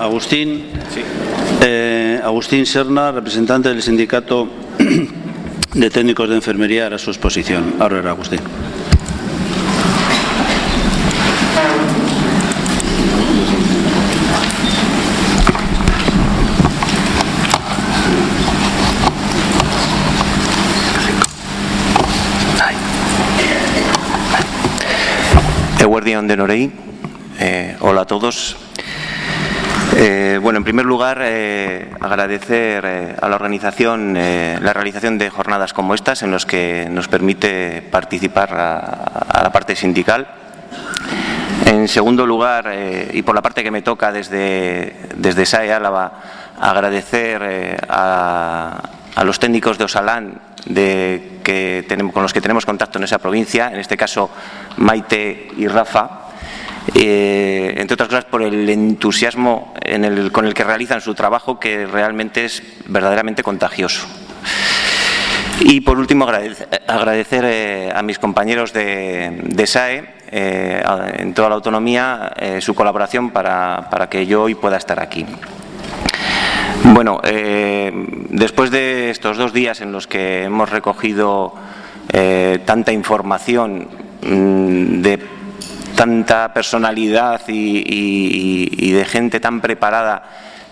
Agustín, sí. Agustín Serna, representante del Sindicato de Técnicos de Enfermería, hará su exposición. Ahora, Agustín. Eguerdion Denorei. Hola a todos. Bueno, en primer lugar, agradecer a la organización la realización de jornadas como estas, en los que nos permite participar a la parte sindical. En segundo lugar, y por la parte que me toca desde SAE Álava, agradecer a los técnicos de Osalan con los que tenemos contacto en esa provincia, en este caso Maite y Rafa. Entre otras cosas por el entusiasmo con el que realizan su trabajo, que realmente es verdaderamente contagioso. Y por último, agradecer a mis compañeros de SAE en toda la autonomía su colaboración para que yo hoy pueda estar aquí. Bueno, después de estos 2 días en los que hemos recogido tanta información de tanta personalidad y de gente tan preparada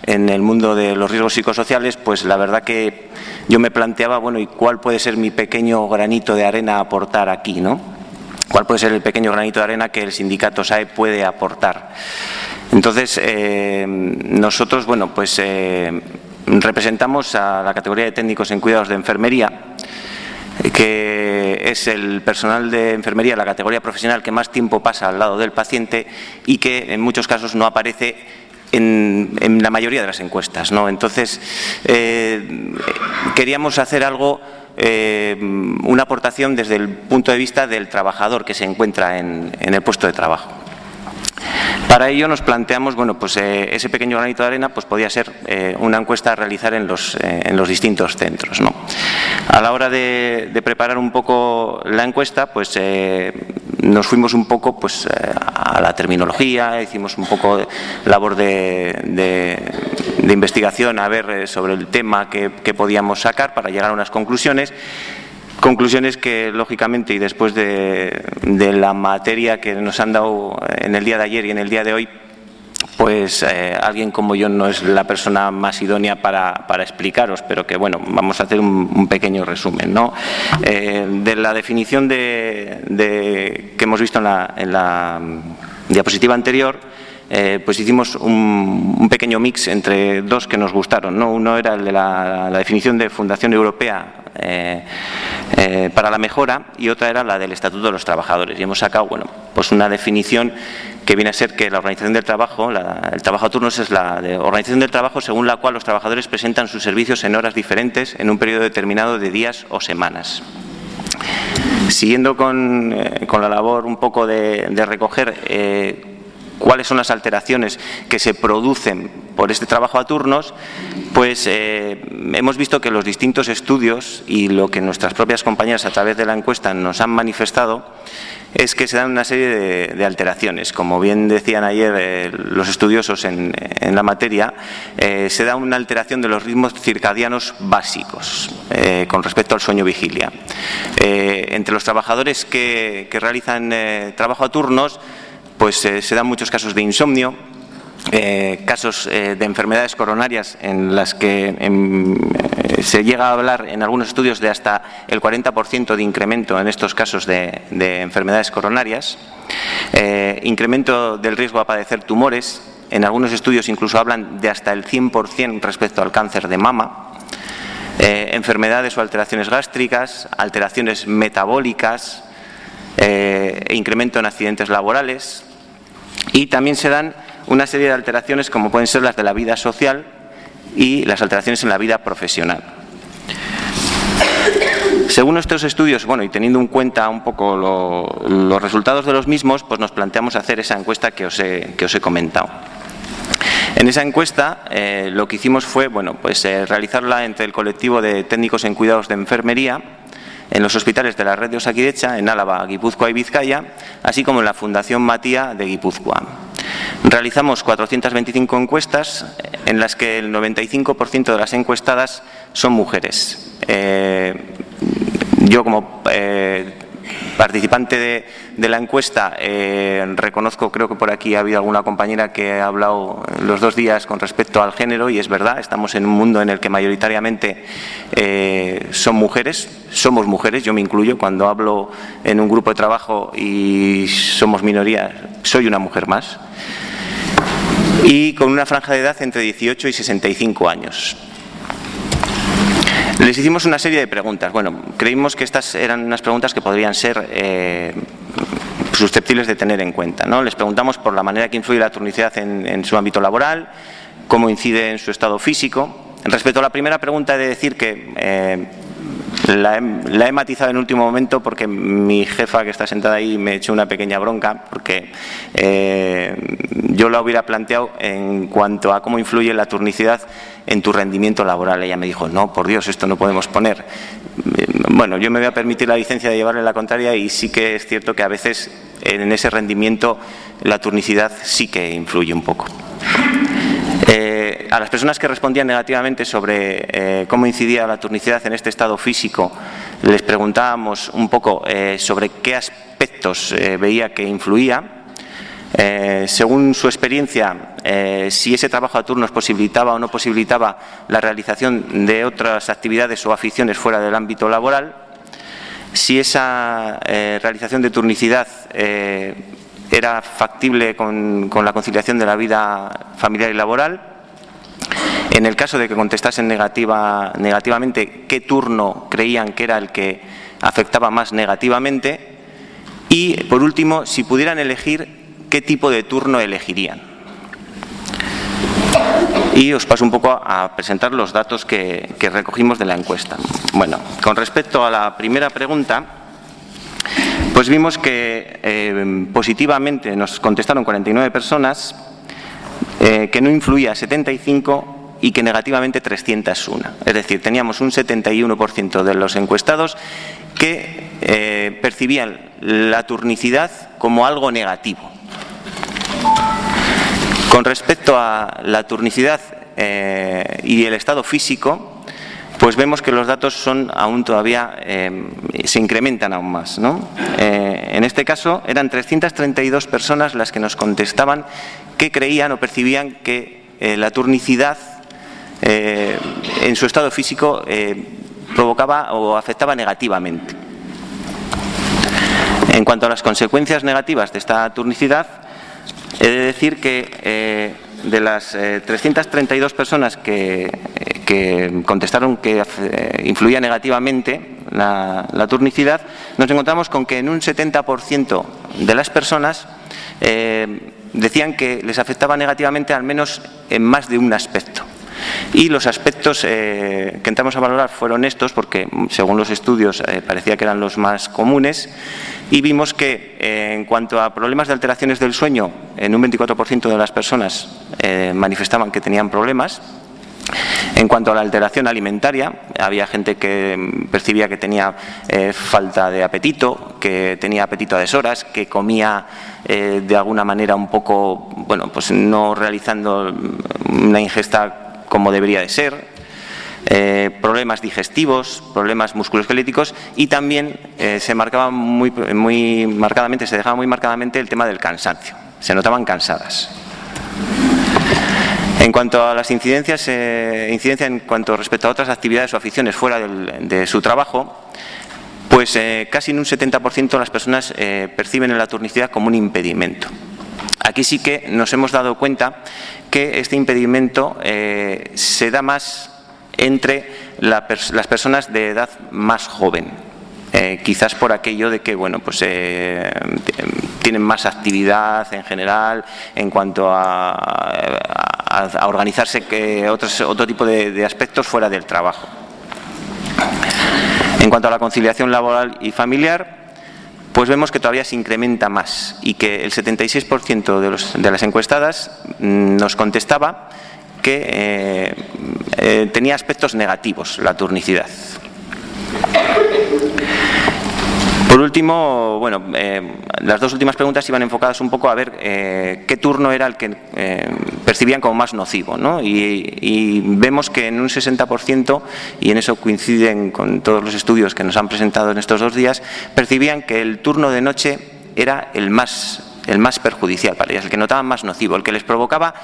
en el mundo de los riesgos psicosociales, pues la verdad que yo me planteaba, bueno, ¿y cuál puede ser mi pequeño granito de arena a aportar aquí, ¿no? ¿Cuál puede ser el pequeño granito de arena que el sindicato SAE puede aportar? Entonces, nosotros, bueno, pues representamos a la categoría de técnicos en cuidados de enfermería, que es el personal de enfermería, la categoría profesional que más tiempo pasa al lado del paciente y que en muchos casos no aparece en la mayoría de las encuestas, ¿no? Entonces, queríamos hacer algo, una aportación desde el punto de vista del trabajador que se encuentra en el puesto de trabajo. Para ello nos planteamos, bueno, pues ese pequeño granito de arena pues podía ser una encuesta a realizar en los distintos centros, ¿no? A la hora de preparar un poco la encuesta, pues nos fuimos un poco pues a la terminología, hicimos un poco de labor de investigación a ver sobre el tema que podíamos sacar para llegar a unas conclusiones. Conclusiones que, lógicamente, y después de la materia que nos han dado en el día de ayer y en el día de hoy, pues alguien como yo no es la persona más idónea para explicaros, pero que, bueno, vamos a hacer un pequeño resumen, ¿no? De la definición que hemos visto en la diapositiva anterior, pues hicimos un pequeño mix entre 2 que nos gustaron, ¿no? Uno era el de la definición de Fundación Europea para la Mejora, y otra era la del Estatuto de los Trabajadores. Y hemos sacado, bueno, pues una definición que viene a ser que la organización del trabajo, el trabajo a turnos, es la de organización del trabajo según la cual los trabajadores presentan sus servicios en horas diferentes en un periodo determinado de días o semanas. Siguiendo con la labor un poco de recoger cuáles son las alteraciones que se producen por este trabajo a turnos, pues hemos visto que los distintos estudios y lo que nuestras propias compañeras a través de la encuesta nos han manifestado es que se dan una serie de alteraciones. Como bien decían ayer los estudiosos en la materia, se da una alteración de los ritmos circadianos básicos con respecto al sueño-vigilia. Entre los trabajadores que realizan trabajo a turnos, pues se dan muchos casos de insomnio, casos de enfermedades coronarias en las que se llega a hablar en algunos estudios de hasta el 40% de incremento en estos casos de enfermedades coronarias, incremento del riesgo a padecer tumores, en algunos estudios incluso hablan de hasta el 100% respecto al cáncer de mama, enfermedades o alteraciones gástricas, alteraciones metabólicas, incremento en accidentes laborales, y también se dan una serie de alteraciones como pueden ser las de la vida social y las alteraciones en la vida profesional. Según estos estudios, bueno, y teniendo en cuenta un poco los resultados de los mismos, pues nos planteamos hacer esa encuesta que os he comentado. En esa encuesta lo que hicimos fue, bueno, pues realizarla entre el colectivo de técnicos en cuidados de enfermería en los hospitales de la red de Osakidetza, en Álava, Guipúzcoa y Vizcaya, así como en la Fundación Matia de Guipúzcoa. Realizamos 425 encuestas en las que el 95% de las encuestadas son mujeres. Yo, como participante de la encuesta, reconozco, creo que por aquí ha habido alguna compañera que ha hablado los 2 días con respecto al género, y es verdad, estamos en un mundo en el que mayoritariamente son mujeres, somos mujeres, yo me incluyo, cuando hablo en un grupo de trabajo y somos minoría, soy una mujer más, y con una franja de edad entre 18 y 65 años. Les hicimos una serie de preguntas. Bueno, creímos que estas eran unas preguntas que podrían ser susceptibles de tener en cuenta, ¿no? Les preguntamos por la manera que influye la turnicidad en su ámbito laboral, cómo incide en su estado físico. Respecto a la primera pregunta, he de decir que la he matizado en último momento porque mi jefa, que está sentada ahí, me echó una pequeña bronca porque yo la hubiera planteado en cuanto a cómo influye la turnicidad en tu rendimiento laboral. Ella me dijo, no, por Dios, esto no podemos poner. Bueno, yo me voy a permitir la licencia de llevarle la contraria, y sí que es cierto que a veces en ese rendimiento la turnicidad sí que influye un poco. A las personas que respondían negativamente sobre cómo incidía la turnicidad en este estado físico, les preguntábamos un poco sobre qué aspectos veía que influía. Según su experiencia, si ese trabajo a turnos posibilitaba o no posibilitaba la realización de otras actividades o aficiones fuera del ámbito laboral, si esa realización de turnicidad era factible con la conciliación de la vida familiar y laboral. En el caso de que contestasen negativamente, qué turno creían que era el que afectaba más negativamente. Y, por último, si pudieran elegir, qué tipo de turno elegirían. Y os paso un poco a presentar los datos que recogimos de la encuesta. Bueno, con respecto a la primera pregunta, pues vimos que positivamente nos contestaron 49 personas, que no influía 75 y que negativamente 301. Es decir, teníamos un 71% de los encuestados que percibían la turnicidad como algo negativo. Con respecto a la turnicidad y el estado físico, pues vemos que los datos son aún todavía, se incrementan aún más, ¿no? En este caso eran 332 personas las que nos contestaban que creían o percibían que la turnicidad en su estado físico provocaba o afectaba negativamente. En cuanto a las consecuencias negativas de esta turnicidad, he de decir que de las 332 personas que contestaron que influía negativamente la turnicidad, nos encontramos con que en un 70% de las personas decían que les afectaba negativamente al menos en más de un aspecto. Y los aspectos que entramos a valorar fueron estos, porque según los estudios parecía que eran los más comunes, y vimos que en cuanto a problemas de alteraciones del sueño, en un 24% de las personas manifestaban que tenían problemas. En cuanto a la alteración alimentaria, había gente que percibía que tenía falta de apetito, que tenía apetito a deshoras, que comía de alguna manera un poco, bueno, pues no realizando una ingesta como debería de ser, problemas digestivos, problemas musculoesqueléticos, y también se marcaba muy marcadamente, se dejaba muy marcadamente el tema del cansancio, se notaban cansadas. En cuanto a las incidencias en cuanto respecto a otras actividades o aficiones fuera de su trabajo, pues casi en un 70% las personas perciben en la turnicidad como un impedimento. Aquí sí que nos hemos dado cuenta que este impedimento se da más entre las personas de edad más joven. Quizás por aquello de que, bueno, pues tienen más actividad en general en cuanto a organizarse, que otro tipo de aspectos fuera del trabajo. En cuanto a la conciliación laboral y familiar, pues vemos que todavía se incrementa más y que el 76% de las encuestadas nos contestaba que tenía aspectos negativos la turnicidad. Por último, bueno, las dos últimas preguntas iban enfocadas un poco a ver qué turno era el que percibían como más nocivo, ¿no? Y vemos que en un 60%, y en eso coinciden con todos los estudios que nos han presentado en estos 2 días, percibían que el turno de noche era el más perjudicial para ellas, el que notaban más nocivo, el que les provocaba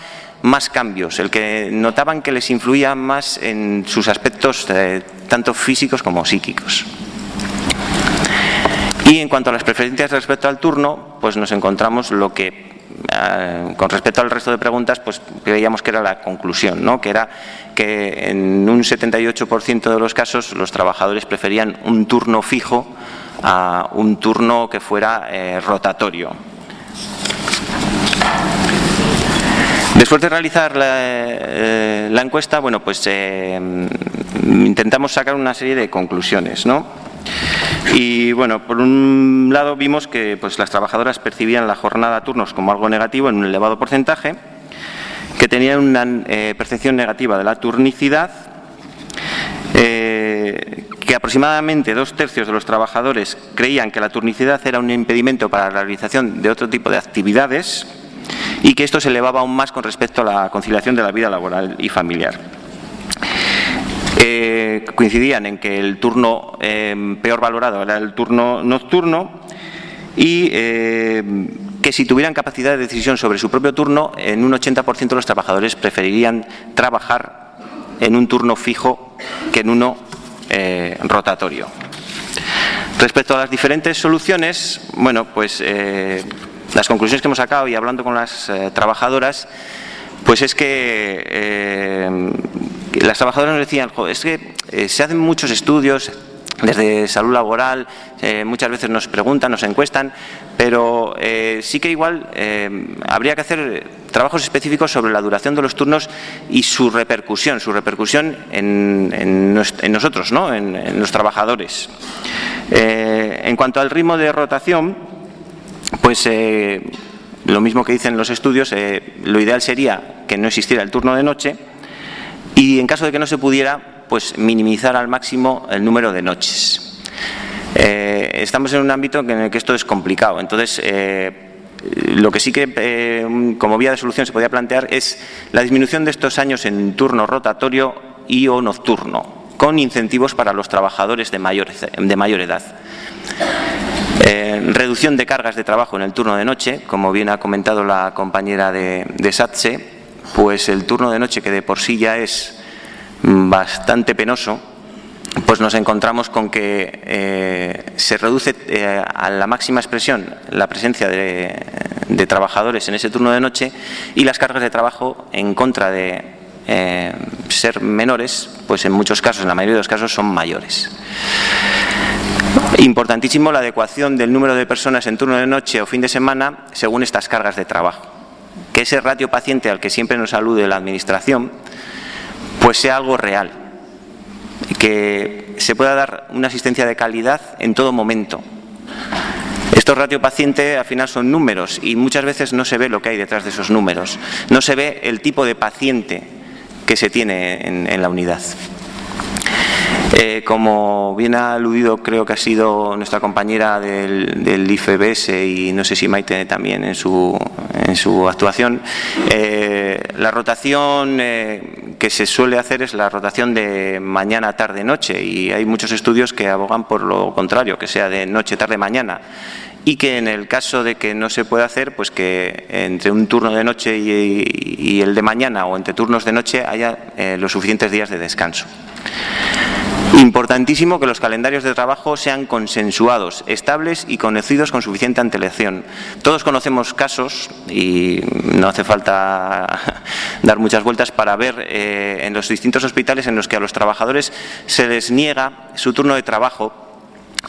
más cambios, el que notaban que les influía más en sus aspectos tanto físicos como psíquicos. Y en cuanto a las preferencias respecto al turno, pues nos encontramos lo que, con respecto al resto de preguntas, pues creíamos que era la conclusión, ¿no? Que era que en un 78% de los casos los trabajadores preferían un turno fijo a un turno que fuera rotatorio. Después de realizar la encuesta, bueno, pues intentamos sacar una serie de conclusiones, ¿no? Y bueno, por un lado vimos que pues, las trabajadoras percibían la jornada a turnos como algo negativo en un elevado porcentaje, que tenían una percepción negativa de la turnicidad, que aproximadamente 2/3 de los trabajadores creían que la turnicidad era un impedimento para la realización de otro tipo de actividades y que esto se elevaba aún más con respecto a la conciliación de la vida laboral y familiar. Coincidían en que el turno peor valorado era el turno nocturno y que si tuvieran capacidad de decisión sobre su propio turno, en un 80% de los trabajadores preferirían trabajar en un turno fijo que en uno rotatorio. Respecto a las diferentes soluciones, bueno, pues las conclusiones que hemos sacado y hablando con las trabajadoras, pues es que las trabajadoras nos decían, es que se hacen muchos estudios desde salud laboral, muchas veces nos preguntan, nos encuestan, pero sí que igual habría que hacer trabajos específicos sobre la duración de los turnos y su repercusión en nosotros, ¿no? en los trabajadores. En cuanto al ritmo de rotación, pues lo mismo que dicen los estudios, lo ideal sería que no existiera el turno de noche y en caso de que no se pudiera, pues minimizar al máximo el número de noches. Estamos en un ámbito en el que esto es complicado, entonces lo que sí que como vía de solución se podía plantear es la disminución de estos años en turno rotatorio y o nocturno, con incentivos para los trabajadores de mayor edad. Reducción de cargas de trabajo en el turno de noche, como bien ha comentado la compañera de SATSE, pues el turno de noche que de por sí ya es bastante penoso, pues nos encontramos con que se reduce a la máxima expresión la presencia de trabajadores en ese turno de noche y las cargas de trabajo, en contra de ser menores, pues en muchos casos, en la mayoría de los casos, son mayores. Importantísimo la adecuación del número de personas en turno de noche o fin de semana según estas cargas de trabajo. Que ese ratio paciente al que siempre nos alude la Administración, pues sea algo real. Que se pueda dar una asistencia de calidad en todo momento. Estos ratio paciente al final son números y muchas veces no se ve lo que hay detrás de esos números. No se ve el tipo de paciente que se tiene en la unidad. Como bien ha aludido, creo que ha sido nuestra compañera del IFBS y no sé si Maite también en su actuación, la rotación que se suele hacer es la rotación de mañana, tarde, noche y hay muchos estudios que abogan por lo contrario, que sea de noche, tarde, mañana. Y que en el caso de que no se pueda hacer, pues que entre un turno de noche y el de mañana o entre turnos de noche haya los suficientes días de descanso. Importantísimo que los calendarios de trabajo sean consensuados, estables y conocidos con suficiente antelación. Todos conocemos casos, y no hace falta dar muchas vueltas para ver en los distintos hospitales en los que a los trabajadores se les niega su turno de trabajo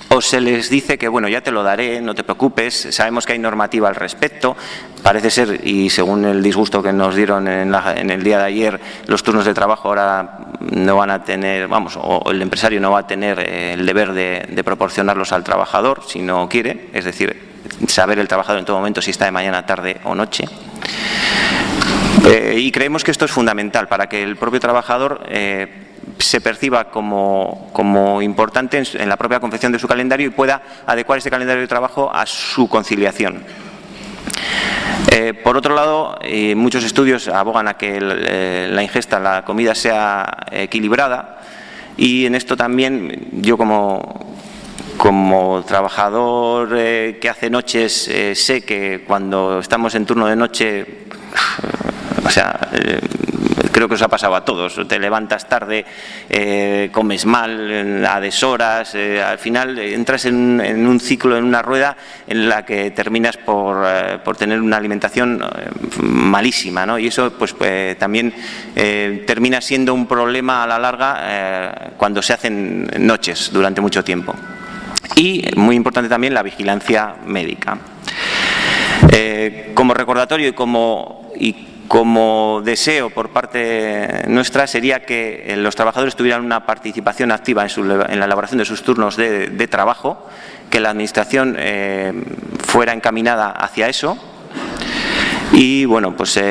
o se les dice que bueno, ya te lo daré, no te preocupes, sabemos que hay normativa al respecto. Parece ser, y según el disgusto que nos dieron en el día de ayer, los turnos de trabajo ahora no van a tener, o el empresario no va a tener el deber de proporcionarlos al trabajador si no quiere, es decir, saber el trabajador en todo momento si está de mañana, tarde o noche. Y creemos que esto es fundamental para que el propio trabajador se perciba como importante en la propia confección de su calendario y pueda adecuar ese calendario de trabajo a su conciliación. Por otro lado, muchos estudios abogan a que la ingesta, la comida sea equilibrada, y en esto también yo como trabajador que hace noches sé que cuando estamos en turno de noche, creo que os ha pasado a todos, te levantas tarde, comes mal, a deshoras, al final entras en un ciclo, en una rueda en la que terminas por tener una alimentación malísima, ¿no? Y eso pues también termina siendo un problema a la larga cuando se hacen noches durante mucho tiempo. Y muy importante también la vigilancia médica. Como recordatorio y como deseo por parte nuestra sería que los trabajadores tuvieran una participación activa en la elaboración de sus turnos de trabajo, que la Administración fuera encaminada hacia eso. Y bueno, pues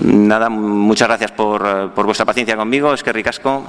nada, muchas gracias por vuestra paciencia conmigo, eskerrik asko.